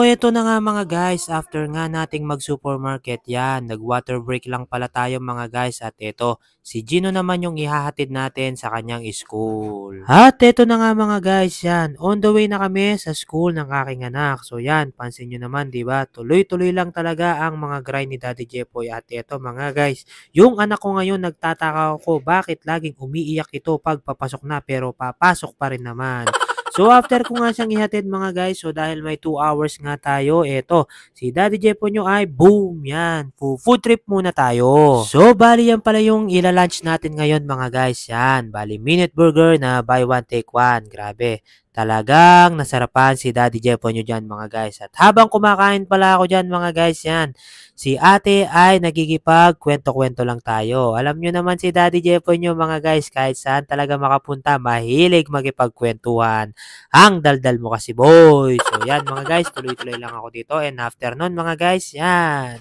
eto na nga mga guys, after nga nating mag-supermarket yan, nag-water break lang pala tayo mga guys at eto, si Gino naman yung ihahatid natin sa kanyang school. At eto na nga mga guys yan, on the way na kami sa school ng aking anak. So yan, pansin nyo naman diba, tuloy-tuloy lang talaga ang mga grind ni Daddy Jepoy. At eto mga guys, yung anak ko ngayon nagtataka ako bakit laging umiiyak ito pag papasok na pero papasok pa rin naman. So after ko nga siyang ihatid mga guys, so dahil may 2 hours nga tayo, eto, si Daddy Jepo nyo ay boom, yan, food trip muna tayo. So bali yan pala yung ila-lunch natin ngayon mga guys, yan, bali minute burger na buy one take one, grabe. Talagang nasarapan si Daddy Jepo nyo dyan mga guys. At habang kumakain pala ako dyan mga guys, yan, si ate ay nagigipag kwento-kwento lang tayo. Alam nyo naman si Daddy Jepo nyo mga guys, kahit saan talaga makapunta, mahilig magipagkwentuhan. Ang daldal mo kasi boy. So yan mga guys, tuloy-tuloy lang ako dito. And after nun mga guys, yan.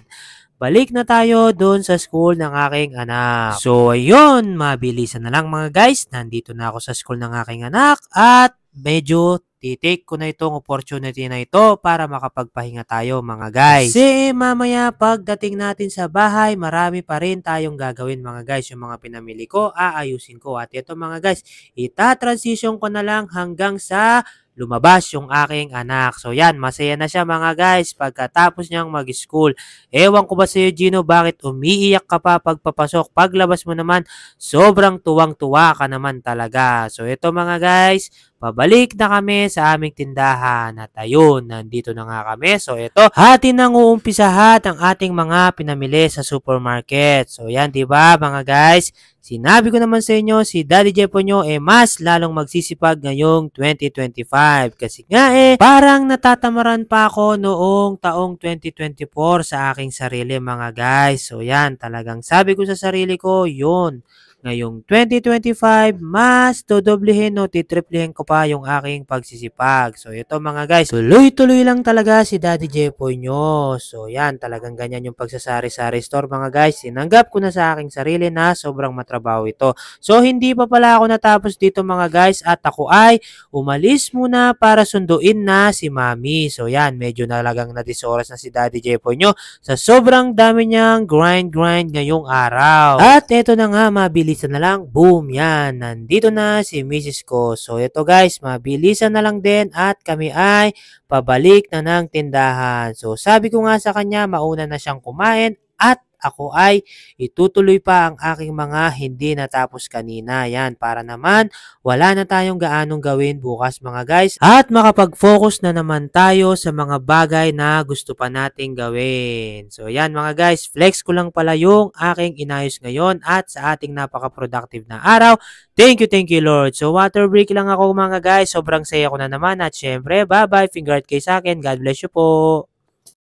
Balik na tayo doon sa school ng aking anak. So ayun, mabilisan na lang mga guys. Nandito na ako sa school ng aking anak at medyo titake ko na itong opportunity na ito para makapagpahinga tayo mga guys. Kasi mamaya pagdating natin sa bahay, marami pa rin tayong gagawin mga guys. Yung mga pinamili ko, aayusin ko. At ito mga guys, ita-transition ko na lang hanggang sa lumabas yung aking anak. So yan, masaya na siya mga guys pagkatapos niyang mag-school. Ewan ko ba sa'yo Gino, bakit umiiyak ka pa pagpapasok? Paglabas mo naman, sobrang tuwang-tuwa ka naman talaga. So ito mga guys, pabalik na kami sa aming tindahan. At ayun, nandito na nga kami. So ito, atin nang uumpisahan ang ating mga pinamili sa supermarket. So yan, di ba mga guys? Sinabi ko naman sa inyo, si Daddy Jepo nyo mas lalong magsisipag ngayong 2025. Kasi nga parang natatamaran pa ako noong taong 2024 sa aking sarili mga guys. So yan, talagang sabi ko sa sarili ko, yun. Ngayong 2025, mas dodoblehin o titriplihin ko pa yung aking pagsisipag. So ito mga guys, tuloy-tuloy lang talaga si Daddy Jepoy nyo. So yan, talagang ganyan yung pagsasari-sari store mga guys. Sinanggap ko na sa aking sarili na sobrang matrabaho ito. So hindi pa pala ako natapos dito mga guys at ako ay umalis muna para sunduin na si Mami. So yan, medyo talagang nadisoras na si Daddy Jepoy nyo sa sobrang dami niyang grind ngayong araw. At eto na nga, mabilisan na lang, boom, yan, nandito na si Mrs. ko. So ito guys, mabilisan na lang din at kami ay pabalik na ng tindahan. So sabi ko nga sa kanya, mauna na siyang kumain at ako ay itutuloy pa ang aking mga hindi natapos kanina. Yan, para naman wala na tayong gaanong gawin bukas mga guys. At makapag-focus na naman tayo sa mga bagay na gusto pa nating gawin. So yan mga guys, flex ko lang pala yung aking inayos ngayon at sa ating napaka-productive na araw. Thank you Lord. So water break lang ako mga guys. Sobrang saya ko na naman at syempre, bye-bye. Finger out kayo sa akin. God bless you po.